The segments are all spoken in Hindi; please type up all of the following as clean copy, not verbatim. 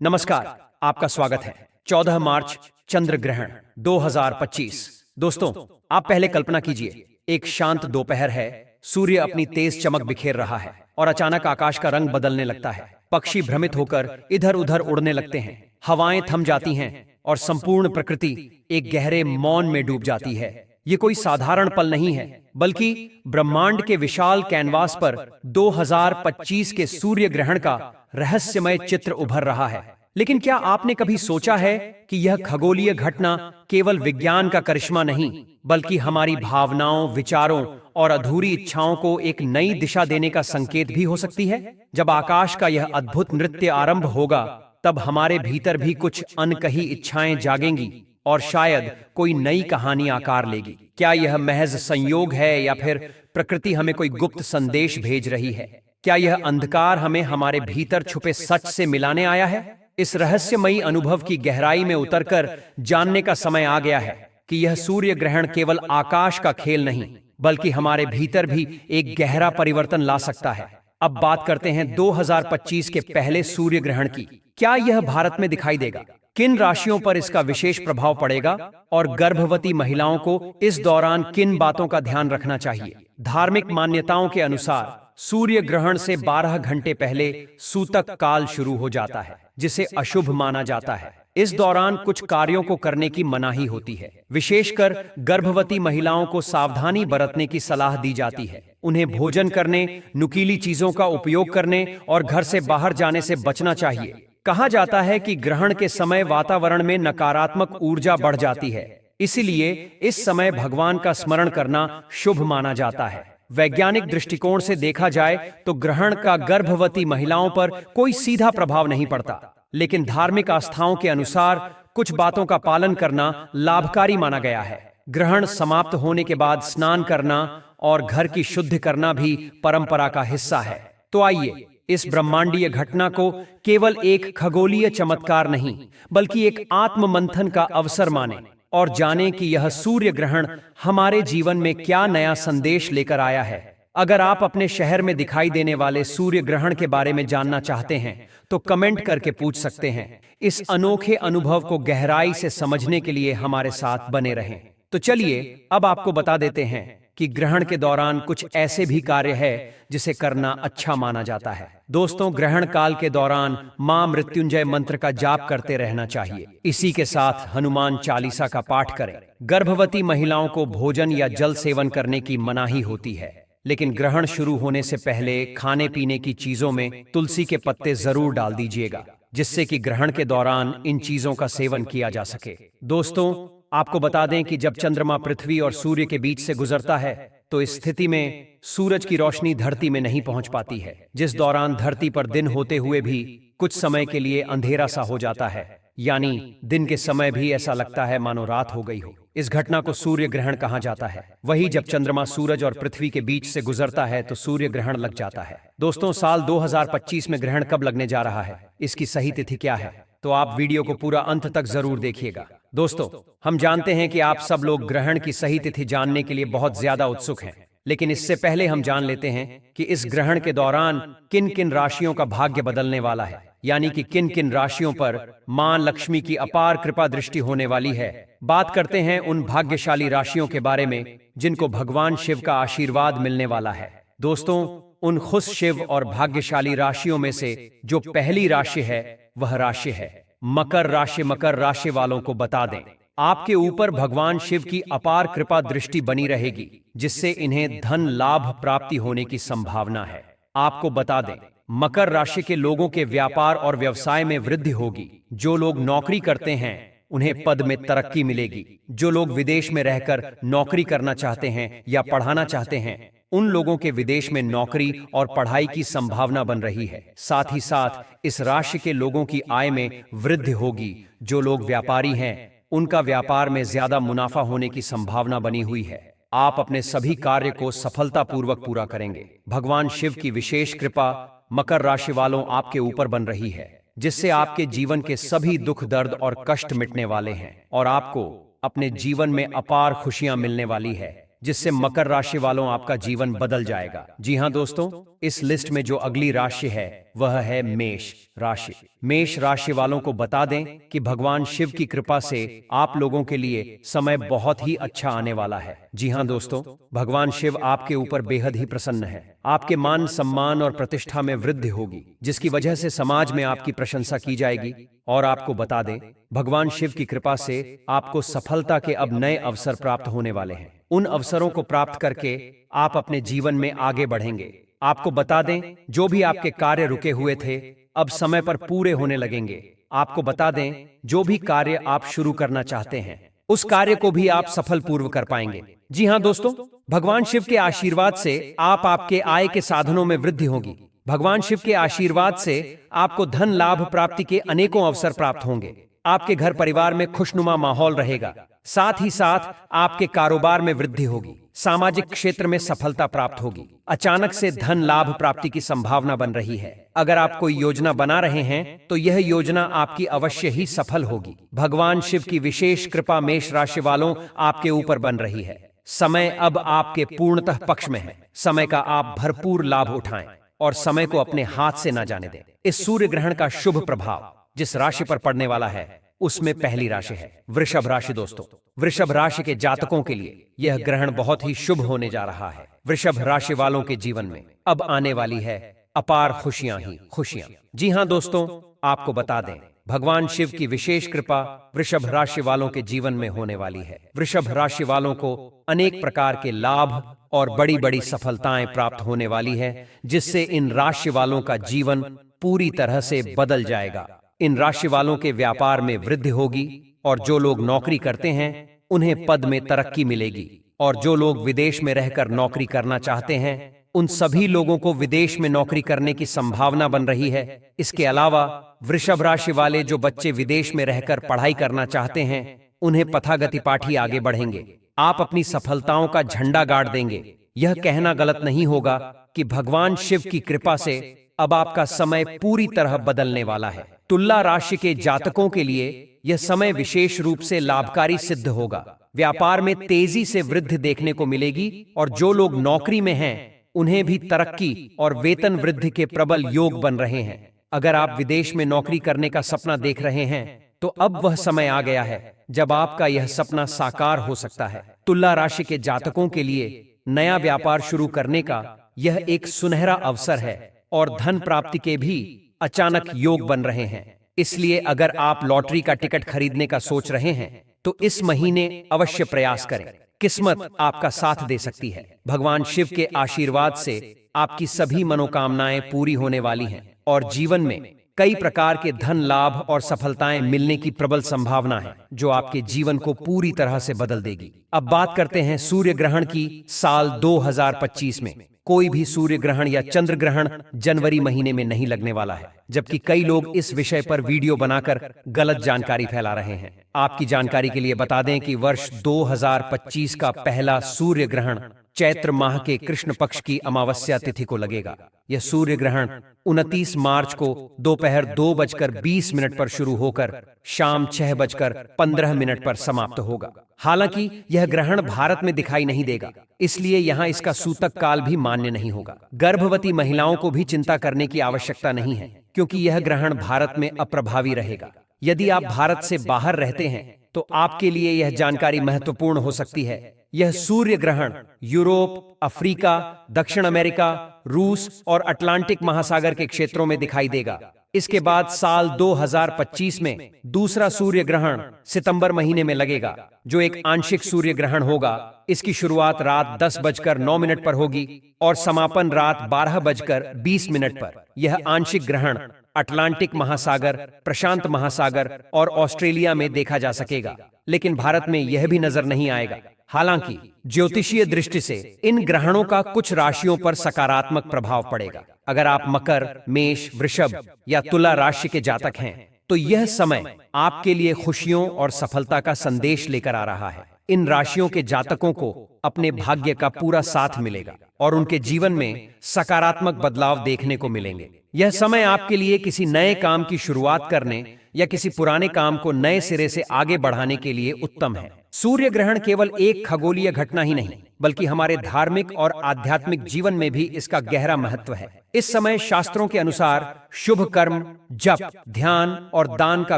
नमस्कार, आपका स्वागत है। 14 मार्च चंद्र ग्रहण 2025। दोस्तों, आप पहले कल्पना कीजिए, एक शांत दोपहर है, सूर्य अपनी तेज चमक बिखेर रहा है और अचानक आकाश का रंग बदलने लगता है। पक्षी भ्रमित होकर इधर उधर उड़ने लगते हैं, हवाएं थम जाती हैं और संपूर्ण प्रकृति एक गहरे मौन में डूब जाती है। ये कोई साधारण पल नहीं है, बल्कि ब्रह्मांड के विशाल कैनवास पर 2025 के सूर्य ग्रहण का रहस्यमय चित्र उभर रहा है। लेकिन क्या आपने कभी सोचा है कि यह खगोलीय घटना केवल विज्ञान का करिश्मा नहीं, बल्कि हमारी भावनाओं, विचारों और अधूरी इच्छाओं को एक नई दिशा देने का संकेत भी हो सकती है? जब आकाश का यह अद्भुत नृत्य आरंभ होगा, तब हमारे भीतर भी कुछ अनकही इच्छाएं जागेंगी और शायद कोई नई कहानी आकार लेगी। क्या यह महज संयोग है या फिर प्रकृति हमें कोई गुप्त संदेश भेज रही है? क्या यह अंधकार हमें हमारे भीतर छुपे सच से मिलाने आया है? इस रहस्यमयी अनुभव की गहराई में उतरकर जानने का समय आ गया है कि यह सूर्य ग्रहण केवल आकाश का खेल नहीं, बल्कि हमारे भीतर भी एक गहरा परिवर्तन ला सकता है। अब बात करते हैं 2025 के पहले सूर्य ग्रहण की। क्या यह भारत में दिखाई देगा? किन राशियों पर इसका विशेष प्रभाव पड़ेगा और गर्भवती महिलाओं को इस दौरान किन बातों का ध्यान रखना चाहिए? धार्मिक मान्यताओं के अनुसार सूर्य ग्रहण से 12 घंटे पहले सूतक काल शुरू हो जाता है, जिसे अशुभ माना जाता है। इस दौरान कुछ कार्यों को करने की मनाही होती है। विशेषकर गर्भवती महिलाओं को सावधानी बरतने की सलाह दी जाती है। उन्हें भोजन करने, नुकीली चीजों का उपयोग करने और घर से बाहर जाने से बचना चाहिए। कहा जाता है कि ग्रहण के समय वातावरण में नकारात्मक ऊर्जा बढ़ जाती है, इसलिए इस समय भगवान का स्मरण करना शुभ माना जाता है। वैज्ञानिक दृष्टिकोण से देखा जाए तो ग्रहण का गर्भवती महिलाओं पर कोई सीधा प्रभाव नहीं पड़ता, लेकिन धार्मिक आस्थाओं के अनुसार कुछ बातों का पालन करना लाभकारी माना गया है। ग्रहण समाप्त होने के बाद स्नान करना और घर की शुद्धि करना भी परंपरा का हिस्सा है। तो आइए इस ब्रह्मांडीय घटना को केवल एक खगोलीय चमत्कार नहीं, बल्कि एक आत्म मंथन का अवसर माने और जानें कि यह सूर्य ग्रहण हमारे जीवन में क्या नया संदेश लेकर आया है। अगर आप अपने शहर में दिखाई देने वाले सूर्य ग्रहण के बारे में जानना चाहते हैं, तो कमेंट करके पूछ सकते हैं। इस अनोखे अनुभव को गहराई से समझने के लिए हमारे साथ बने रहें। तो चलिए अब आपको बता देते हैं कि ग्रहण के दौरान कुछ ऐसे भी कार्य है जिसे करना अच्छा माना जाता है। दोस्तों, ग्रहण काल के दौरान मां मृत्युंजय मंत्र का जाप करते रहना चाहिए। इसी के साथ हनुमान चालीसा का पाठ करें। गर्भवती महिलाओं को भोजन या जल सेवन करने की मनाही होती है, लेकिन ग्रहण शुरू होने से पहले खाने पीने की चीजों में तुलसी के पत्ते जरूर डाल दीजिएगा, जिससे कि ग्रहण के दौरान इन चीजों का सेवन किया जा सके। दोस्तों, आपको बता दें कि जब चंद्रमा पृथ्वी और सूर्य के बीच से गुजरता है, तो इस स्थिति में सूरज की रोशनी धरती में नहीं पहुंच पाती है, जिस दौरान धरती पर दिन होते हुए भी कुछ समय के लिए अंधेरा सा हो जाता है। यानी दिन के समय भी ऐसा लगता है मानो रात हो गई हो। इस घटना को सूर्य ग्रहण कहा जाता है। वही जब चंद्रमा सूरज और पृथ्वी के बीच से गुजरता है तो सूर्य ग्रहण लग जाता है। दोस्तों, साल 2025 में ग्रहण कब लगने जा रहा है, इसकी सही तिथि क्या है? तो आप वीडियो को पूरा अंत तक जरूर देखिएगा। दोस्तों, हम जानते हैं कि आप सब लोग ग्रहण की सही तिथि जानने के लिए बहुत ज्यादा उत्सुक हैं, लेकिन इससे पहले हम जान लेते हैं कि इस ग्रहण के दौरान किन किन राशियों का भाग्य बदलने वाला है, यानी कि किन किन राशियों पर मां लक्ष्मी की अपार कृपा दृष्टि होने वाली है। बात करते हैं उन भाग्यशाली राशियों के बारे में जिनको भगवान शिव का आशीर्वाद मिलने वाला है। दोस्तों, उन खुश शिव और भाग्यशाली राशियों में से जो पहली राशि है वह राशि है मकर राशि। मकर राशि वालों को बता दें, आपके ऊपर भगवान शिव की अपार कृपा दृष्टि बनी रहेगी, जिससे इन्हें धन लाभ प्राप्ति होने की संभावना है। आपको बता दें, मकर राशि के लोगों के व्यापार और व्यवसाय में वृद्धि होगी। जो लोग नौकरी करते हैं उन्हें पद में तरक्की मिलेगी। जो लोग विदेश में रहकर नौकरी करना चाहते हैं या पढ़ाना चाहते हैं, उन लोगों के विदेश में नौकरी और पढ़ाई की संभावना बन रही है। साथ ही साथ इस राशि के लोगों की आय में वृद्धि होगी। जो लोग व्यापारी हैं, उनका व्यापार में ज्यादा मुनाफा होने की संभावना बनी हुई है। आप अपने सभी कार्य को सफलतापूर्वक पूरा करेंगे। भगवान शिव की विशेष कृपा मकर राशि वालों आपके ऊपर बन रही है, जिससे आपके जीवन के सभी दुख, दर्द और कष्ट मिटने वाले हैं और आपको अपने जीवन में अपार खुशियां मिलने वाली है, जिससे मकर राशि वालों आपका जीवन बदल जाएगा। जी हाँ दोस्तों, इस लिस्ट में जो अगली राशि है वह है मेष राशि। मेष राशि वालों को बता दें कि भगवान शिव की कृपा से आप लोगों के लिए समय बहुत ही अच्छा आने वाला है। जी हाँ दोस्तों, भगवान शिव आपके ऊपर बेहद ही प्रसन्न है। आपके मान सम्मान और प्रतिष्ठा में वृद्धि होगी, जिसकी वजह से समाज में आपकी प्रशंसा की जाएगी। और आपको बता दें, भगवान शिव की कृपा से आपको सफलता के अब नए अवसर प्राप्त होने वाले हैं। उन अवसरों को प्राप्त करके आप अपने जीवन में आगे बढ़ेंगे। आपको बता दें, जो भी आपके कार्य रुके हुए थे अब समय पर पूरे होने लगेंगे। आपको बता दें, जो भी कार्य आप शुरू करना चाहते हैं उस कार्य को भी आप सफल पूर्व कर पाएंगे। जी हाँ दोस्तों, भगवान शिव के आशीर्वाद से आपके आय के साधनों में वृद्धि होगी। भगवान शिव के आशीर्वाद से आपको धन लाभ प्राप्ति के अनेकों अवसर प्राप्त होंगे। आपके घर परिवार में खुशनुमा माहौल रहेगा। साथ ही साथ आपके कारोबार में वृद्धि होगी। सामाजिक क्षेत्र में सफलता प्राप्त होगी। अचानक से धन लाभ प्राप्ति की संभावना बन रही है। अगर आप कोई योजना बना रहे हैं तो यह योजना आपकी अवश्य ही सफल होगी। भगवान शिव की विशेष कृपा मेष राशि वालों आपके ऊपर बन रही है। समय अब आपके पूर्णतः पक्ष में है। समय का आप भरपूर लाभ उठाएं और समय को अपने हाथ से न जाने दें। इस सूर्य ग्रहण का शुभ प्रभाव जिस राशि पर पड़ने वाला है उसमें पहली राशि है वृषभ राशि। दोस्तों, वृषभ राशि के जातकों के लिए यह ग्रहण बहुत ही शुभ होने जा रहा है। वृषभ राशि वालों के जीवन में अब आने वाली है अपार खुशियां ही खुशियां। जी हां दोस्तों, आपको बता दें, भगवान शिव की विशेष कृपा वृषभ राशि वालों के जीवन में होने वाली है। वृषभ राशि वालों को अनेक प्रकार के लाभ और बड़ी बड़ी सफलताएं प्राप्त होने वाली है, जिससे इन राशि वालों का जीवन पूरी तरह से बदल जाएगा। इन राशि वालों के व्यापार में वृद्धि होगी और जो लोग नौकरी करते हैं उन्हें पद में तरक्की मिलेगी। और जो लोग विदेश में रहकर नौकरी करना चाहते हैं उन सभी लोगों को विदेश में नौकरी करने की संभावना बन रही है। इसके अलावा वृषभ राशि वाले जो बच्चे विदेश में रहकर पढ़ाई करना चाहते हैं उन्हें पथागति पाठी आगे बढ़ेंगे। आप अपनी सफलताओं का झंडा गाड़ देंगे। यह कहना गलत नहीं होगा कि भगवान शिव की कृपा से अब आपका समय पूरी तरह बदलने वाला है। तुला राशि के जातकों के लिए यह समय विशेष रूप से लाभकारी सिद्ध होगा। व्यापार में तेजी से वृद्धि देखने को मिलेगी और जो लोग नौकरी में हैं उन्हें भी तरक्की और वेतन वृद्धि के प्रबल योग बन रहे हैं। अगर आप विदेश में नौकरी करने का सपना देख रहे हैं तो अब वह समय आ गया है जब आपका यह सपना साकार हो सकता है। तुला राशि के जातकों के लिए नया व्यापार शुरू करने का यह एक सुनहरा अवसर है और धन प्राप्ति के भी अचानक योग बन रहे हैं। इसलिए अगर आप लॉटरी का टिकट खरीदने का सोच रहे हैं तो इस महीने अवश्य प्रयास करें। किस्मत आपका साथ दे सकती है। भगवान शिव के आशीर्वाद से आपकी सभी मनोकामनाएं पूरी होने वाली हैं और जीवन में कई प्रकार के धन लाभ और सफलताएं मिलने की प्रबल संभावना है, जो आपके जीवन को पूरी तरह से बदल देगी। अब बात करते हैं सूर्य ग्रहण की। साल 2025 में कोई भी सूर्य ग्रहण या चंद्र ग्रहण जनवरी महीने में नहीं लगने वाला है, जबकि कई लोग इस विषय पर वीडियो बनाकर गलत जानकारी फैला रहे हैं। आपकी जानकारी के लिए बता दें कि वर्ष 2025 का पहला सूर्य ग्रहण चैत्र माह के कृष्ण पक्ष की अमावस्या तिथि को लगेगा। यह सूर्य ग्रहण 29 मार्च को दोपहर 2:20 पर शुरू होकर शाम 6:15 पर समाप्त होगा। हालांकि यह ग्रहण भारत में दिखाई नहीं देगा, इसलिए यहाँ इसका सूतक काल भी मान्य नहीं होगा। गर्भवती महिलाओं को भी चिंता करने की आवश्यकता नहीं है, क्योंकि यह ग्रहण भारत में अप्रभावी रहेगा। यदि आप भारत से बाहर रहते हैं तो आपके लिए यह जानकारी महत्वपूर्ण हो सकती है। यह सूर्य ग्रहण यूरोप, अफ्रीका, दक्षिण अमेरिका, रूस और अटलांटिक महासागर के क्षेत्रों में दिखाई देगा। इसके बाद साल 2025 में दूसरा सूर्य ग्रहण सितंबर महीने में लगेगा, जो एक आंशिक सूर्य ग्रहण होगा। इसकी शुरुआत रात 10:09 पर होगी और समापन रात 12:20 पर। यह आंशिक ग्रहण अटलांटिक महासागर, प्रशांत महासागर और ऑस्ट्रेलिया में देखा जा सकेगा, लेकिन भारत में यह भी नजर नहीं आएगा। हालांकि ज्योतिषीय दृष्टि से इन ग्रहणों का कुछ राशियों पर सकारात्मक प्रभाव पड़ेगा। अगर आप मकर, मेष, वृषभ या तुला राशि के जातक हैं तो यह समय आपके लिए खुशियों और सफलता का संदेश लेकर आ रहा है। इन राशियों के जातकों को अपने भाग्य का पूरा साथ मिलेगा और उनके जीवन में सकारात्मक बदलाव देखने को मिलेंगे। यह समय आपके लिए किसी नए काम की शुरुआत करने या किसी पुराने काम को नए सिरे से आगे बढ़ाने के लिए उत्तम है। सूर्य ग्रहण केवल एक खगोलीय घटना ही नहीं, बल्कि हमारे धार्मिक और आध्यात्मिक जीवन में भी इसका गहरा महत्व है। इस समय शास्त्रों के अनुसार शुभ कर्म, जप, ध्यान और दान का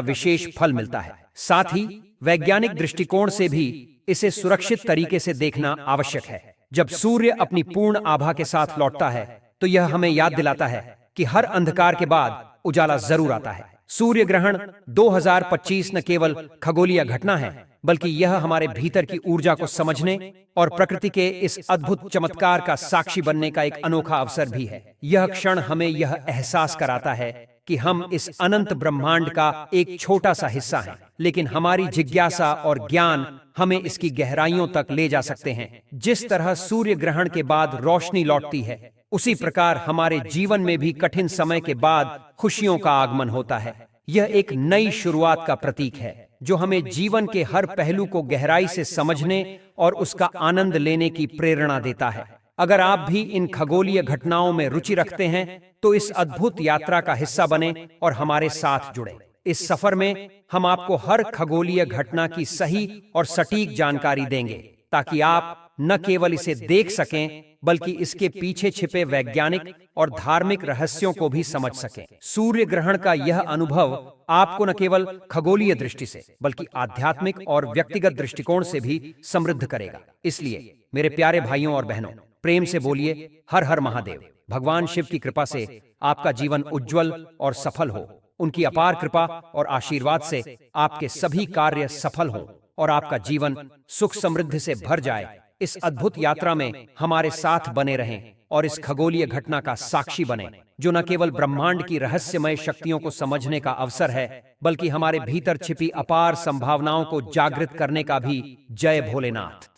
विशेष फल मिलता है। साथ ही वैज्ञानिक दृष्टिकोण से भी इसे सुरक्षित तरीके से देखना आवश्यक है। जब सूर्य अपनी पूर्ण आभा के साथ लौटता है तो यह हमें याद दिलाता है कि हर अंधकार के बाद उजाला जरूर आता है। सूर्य ग्रहण 2025 न केवल खगोलीय घटना है, बल्कि यह हमारे भीतर की ऊर्जा को समझने और प्रकृति के इस अद्भुत चमत्कार का साक्षी बनने का एक अनोखा अवसर भी है। यह क्षण हमें यह एहसास कराता है कि हम इस अनंत ब्रह्मांड का एक छोटा सा हिस्सा हैं, लेकिन हमारी जिज्ञासा और ज्ञान हमें इसकी गहराइयों तक ले जा सकते हैं। जिस तरह सूर्य ग्रहण के बाद रोशनी लौटती है, उसी प्रकार हमारे जीवन में भी कठिन समय के बाद खुशियों का आगमन होता है। यह एक नई शुरुआत का प्रतीक है, जो हमें जीवन के हर पहलू को गहराई से समझने और उसका आनंद लेने की प्रेरणा देता है। अगर आप भी इन खगोलीय घटनाओं में रुचि रखते हैं तो इस अद्भुत यात्रा का हिस्सा बने और हमारे साथ जुड़े। इस सफर में हम आपको हर खगोलीय घटना की सही और सटीक जानकारी देंगे, ताकि आप न केवल इसे देख सकें, बल्कि इसके पीछे छिपे वैज्ञानिक और धार्मिक रहस्यों को भी समझ सकें। सूर्य ग्रहण का यह अनुभव आपको न केवल खगोलीय दृष्टि से, बल्कि आध्यात्मिक और व्यक्तिगत दृष्टिकोण से भी समृद्ध करेगा। इसलिए मेरे प्यारे भाइयों और बहनों, प्रेम से बोलिए हर हर महादेव। भगवान शिव की कृपा से आपका जीवन उज्जवल और सफल हो। उनकी अपार कृपा और आशीर्वाद से आपके सभी कार्य सफल हों और आपका जीवन सुख समृद्धि से भर जाए। इस अद्भुत यात्रा में हमारे साथ बने रहें और इस खगोलीय घटना का साक्षी बने, जो न केवल ब्रह्मांड की रहस्यमय शक्तियों को समझने का अवसर है, बल्कि हमारे भीतर छिपी अपार संभावनाओं को जागृत करने का भी। जय भोलेनाथ।